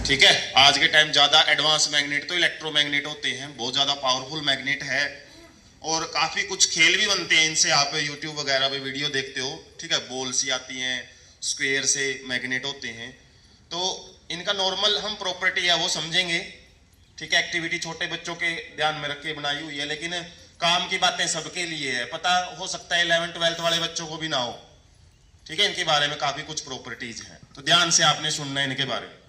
ठीक है। आज के टाइम ज़्यादा एडवांस मैग्नेट तो इलेक्ट्रोमैग्नेट होते हैं, बहुत ज़्यादा पावरफुल मैग्नेट है और काफ़ी कुछ खेल भी बनते हैं इनसे। आप यूट्यूब वगैरह पे वीडियो देखते हो, ठीक है, बॉल सी आती हैं, स्क्वायर से मैग्नेट होते हैं। तो इनका नॉर्मल हम प्रॉपर्टी है वो समझेंगे, ठीक है। एक्टिविटी छोटे बच्चों के ध्यान में रख के बनाई हुई है, लेकिन काम की बातें सबके लिए है। पता हो सकता है 11th-12th वाले बच्चों को भी ना हो, ठीक है। इनके बारे में काफ़ी कुछ प्रॉपर्टीज हैं, तो ध्यान से आपने सुनना है इनके बारे में।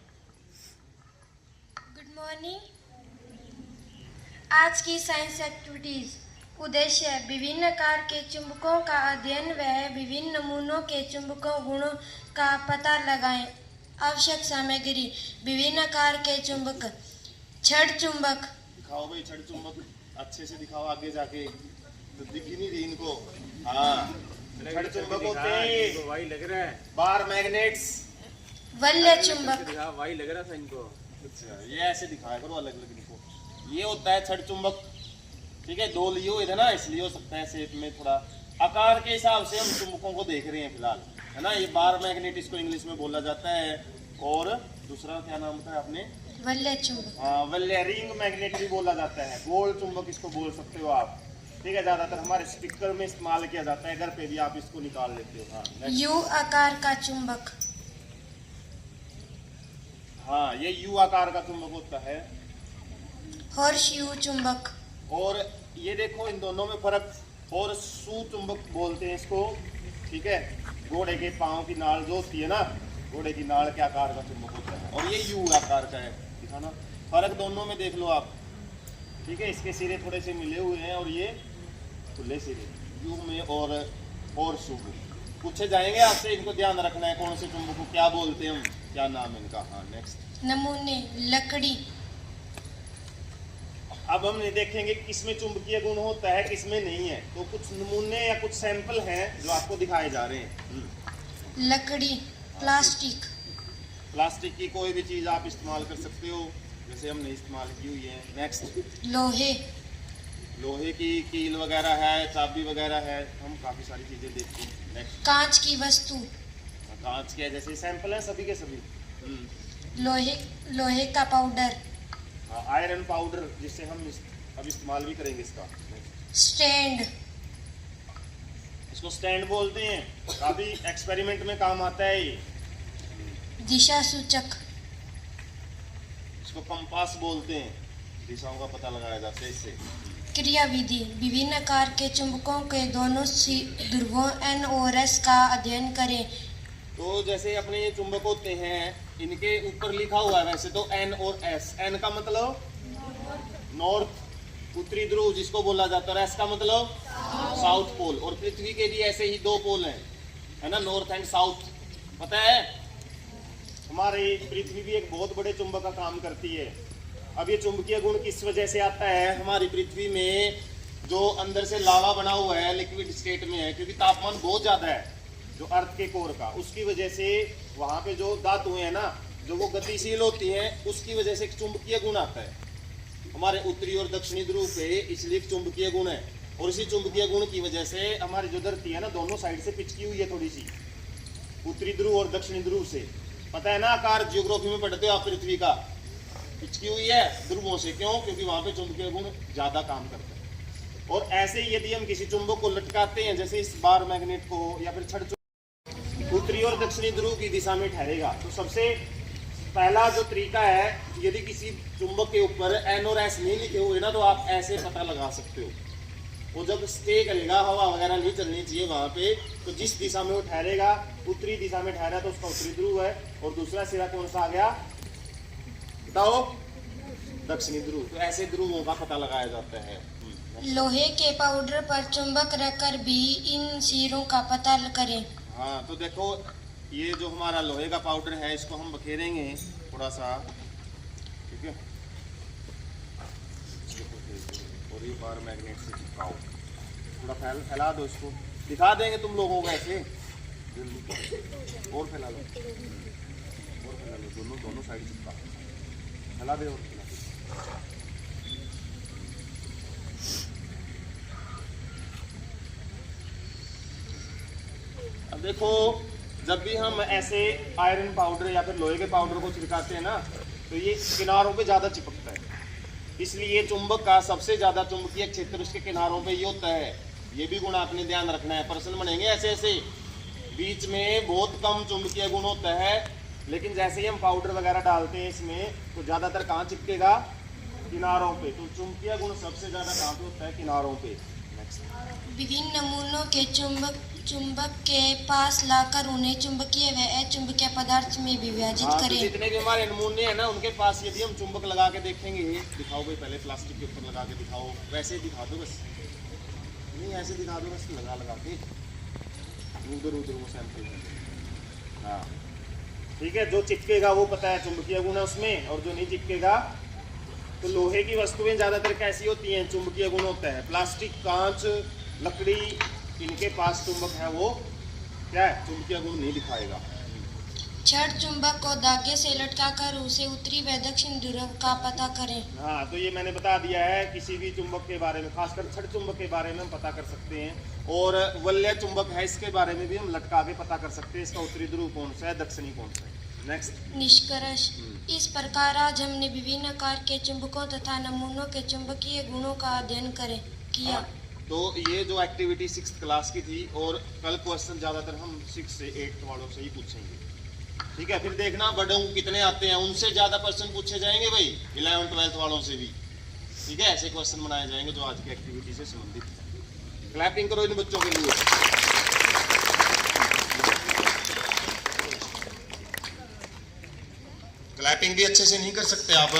मॉर्निंग। आज की साइंस एक्टिविटीज उद्देश्य है विभिन्न आकार के चुंबकों का अध्ययन व विभिन्न नमूनों के चुंबकों गुणों का पता लगाएं। आवश्यक सामग्री विभिन्न आकार के चुंबक, छड़ चुंबक। दिखाओ भाई छड़ चुंबक, अच्छे से दिखाओ, आगे जाके तो दिख ही नहीं रही इनको। हाँ, छड़ चुंबक होते हैं, वही लग रहा है। बार मैग्नेट्स। वल्य चुंबक, वही लग रहा था इनको। अच्छा, ये ऐसे दिखाया करो अलग अलग इनको। ये होता है छड़ चुंबक, ठीक है। दो लिए हुए थे ना, इसलिए हो सकता है शेप में थोड़ा आकार के हिसाब से हम चुंबकों को देख रहे हैं फिलहाल, है ना। ये बार मैग्नेट इसको इंग्लिश में बोला जाता है, और दूसरा क्या नाम था आपने? वल्य चुंबक। हाँ, वल्य रिंग मैग्नेट भी बोला जाता है, गोल चुंबक इसको बोल सकते हो आप, ठीक है। ज्यादातर हमारे स्पीकर में इस्तेमाल किया जाता है, घर पे भी आप इसको निकाल लेते हो। हाँ, यू आकार का चुंबक। हाँ, ये यू आकार का चुंबक होता है। हॉर्स यू चुंबक। और ये देखो इन दोनों में फर्क, और सू चुंबक बोलते हैं इसको, ठीक है। घोड़े के पाँव की नाल जो होती है ना, घोड़े की नाल के आकार का चुंबक होता है, और ये यू आकार का है। दिखाना फर्क दोनों में देख लो आप, ठीक है। इसके सिरे थोड़े से मिले हुए हैं और ये खुले सिरे यू में, और सू में। पूछे जाएंगे आपसे, इनको ध्यान रखना है कौन से चुंबक को क्या बोलते हैं हम, क्या नाम है इनका। हाँ, नेक्स्ट। नमूने लकड़ी। अब हम देखेंगे किसमें चुंबकीय गुण होता है, किसमें नहीं है। तो कुछ नमूने या कुछ सैंपल हैं जो आपको दिखाए जा रहे हैं। लकड़ी, प्लास्टिक। प्लास्टिक की कोई भी चीज आप इस्तेमाल कर सकते हो, जैसे हमने इस्तेमाल की हुई है। नेक्स्ट। लोहे, लोहे की कील वगैरह है, चाबी वगैरह है, हम काफी सारी चीजें देखते हैं। नेक्स्ट। कांच की वस्तु। कांच के जैसे सैंपल है सभी के सभी। लोहे का पाउडर। आयरन पाउडर, जिससे हम अब इस्तेमाल भी करेंगे इसका। स्टैंड, इसको स्टैंड बोलते हैं, काफी एक्सपेरिमेंट में काम आता है ये। दिशा सूचक। इसको कंपास बोलते हैं, दिशाओं का पता लगाया जाता है इससे। क्रिया विधि विभिन्न आकार के चुंबकों के दोनों ध्रुवों N और S का अध्ययन करें। तो जैसे अपने ये चुंबक होते हैं, इनके ऊपर लिखा हुआ है वैसे तो N और S। N का मतलब नॉर्थ, उत्तरी ध्रुव जिसको बोला जाता है, और S का मतलब साउथ पोल। और पृथ्वी के भी ऐसे ही दो पोल हैं, है ना, नॉर्थ एंड साउथ। पता है हमारी पृथ्वी भी एक बहुत बड़े चुंबक का काम करती है। अब ये चुंबकीय गुण किस वजह से आता है? हमारी पृथ्वी में जो अंदर से लावा बना हुआ है, लिक्विड स्टेट में है, क्योंकि तापमान बहुत ज्यादा है जो अर्थ के कोर का, उसकी वजह से वहां पे जो धातुएं हैं ना, जो वो गतिशील होती हैं, उसकी वजह से एक चुंबकीय गुण आता है हमारे उत्तरी और दक्षिणी ध्रुव पे, इसलिए एक चुंबकीय गुण है। और इसी चुंबकीय गुण की वजह से हमारी जो धरती है ना, दोनों साइड से पिचकी हुई है थोड़ी सी, उत्तरी ध्रुव और दक्षिणी ध्रुव से। पता है ना, आकार जियोग्राफी में पढ़ते हो आप, पृथ्वी का पिचकी हुई है ध्रुवों से। क्यों? क्योंकि वहां पे चुंबकीय गुण ज्यादा काम करते हैं। और ऐसे ही यदि हम किसी चुंबक को लटकाते हैं, जैसे इस बार मैग्नेट को, या फिर छड़ उत्तरी और दक्षिणी ध्रुव की दिशा में ठहरेगा, तो सबसे पहला जो तरीका है, यदि किसी चुंबक के ऊपर N और S नहीं लिखे हुए ना, तो आप ऐसे पता लगा सकते हो। वो जब स्टे करेगा, हवा वगैरह नहीं चलनी चाहिए वहां पे, तो जिस दिशा में वो ठहरेगा, उत्तरी दिशा में ठहरा तो उसका उत्तरी ध्रुव है, और दूसरा सिरा कौन सा आ गया बताओ? दक्षिणी ध्रुव। तो ऐसे ध्रुवों का पता लगाया जाता है। लोहे के पाउडर पर चुंबक रखकर भी इन सिरों का पता करें। हाँ, तो देखो ये जो हमारा लोहे का पाउडर है, इसको हम बखेरेंगे थोड़ा सा, ठीक है। और ये बार मैग्नेट से चिपकाओ, थोड़ा फैला दो इसको, दिखा देंगे तुम लोगों को ऐसे। और फैला लो, और फैला लो, दोनों साइड चिपका, फैला दे और फैला दे। अब देखो, जब भी हम ऐसे आयरन पाउडर या फिर लोहे के पाउडर को छिड़काते हैं ना, तो ये किनारों पे ज्यादा चिपकता है, इसलिए चुंबक का सबसे ज्यादा चुंबकीय क्षेत्र उसके किनारों पे ये होता है। ये भी गुण आपने ध्यान रखना है, प्रश्न बनेंगे ऐसे ऐसे। बीच में बहुत कम चुंबकीय गुण होता है, लेकिन जैसे ही हम पाउडर वगैरह डालते हैं इसमें तो ज्यादातर कहाँ चिपकेगा, किनारों पे। तो चुंबकीय गुण सबसे ज्यादा कहाँ पे होता है, किनारों पे। नेक्स्ट। विभिन्न नमूनों के चुंबक के पास लाकर उन्हें चुंबकीय व अचुंबकीय पदार्थ में विभाजित हाँ, तो करें। जितने भी हमारे नमूने हैं ना उनके पास यदि हम चुंबक लगा के देखेंगे, दिखाओ भाई, पहले प्लास्टिक के ऊपर लगा के दिखाओ, वैसे ही दिखा दो बस, नहीं ऐसे दिखा दो बस, लगा लगा के उधर उधर वो सैंपल। हाँ ठीक है, जो चिपकेगा वो पता है चुंबकीय गुण है उसमें, और जो नहीं चिपकेगा। तो लोहे की वस्तुएं ज्यादातर कैसी होती हैं, चुंबकीय गुण होता है। प्लास्टिक, कांच, लकड़ी, इनके पास चुंबक है वो क्या है, चुंबकीय गुण नहीं दिखाएगा। छड़ चुंबक को धागे से लटकाकर उसे उत्तरी व दक्षिण ध्रुव का पता करें। हाँ, तो ये मैंने बता दिया है, किसी भी चुंबक के बारे में, खासकर छड़ चुंबक के बारे में हम पता कर सकते हैं। और वलय चुंबक है, इसके बारे में भी हम लटका के पता कर सकते हैं, इसका उत्तरी ध्रुव कौन सा है, दक्षिणी कौन सा है। नेक्स्ट। निष्कर्ष। इस प्रकार आज हमने विभिन्न आकार के चुंबकों तथा नमूनों के चुंबकीय गुणों का अध्ययन किया। तो ये जो एक्टिविटी 6th क्लास की थी, और कल क्वेश्चन ज्यादातर हम 6 से 8 वालों से ही पूछेंगे। ठीक है, फिर देखना बड़ों को कितने आते हैं, उनसे ज्यादा क्वेश्चन पूछे जाएंगे भाई 11th 12th वालों से भी। ठीक है, ऐसे क्वेश्चन बनाए जाएंगे जो आज की एक्टिविटी से संबंधित है। क्लैपिंग करो इन बच्चों के लिए। क्लैपिंग भी अच्छे से नहीं कर सकते आप।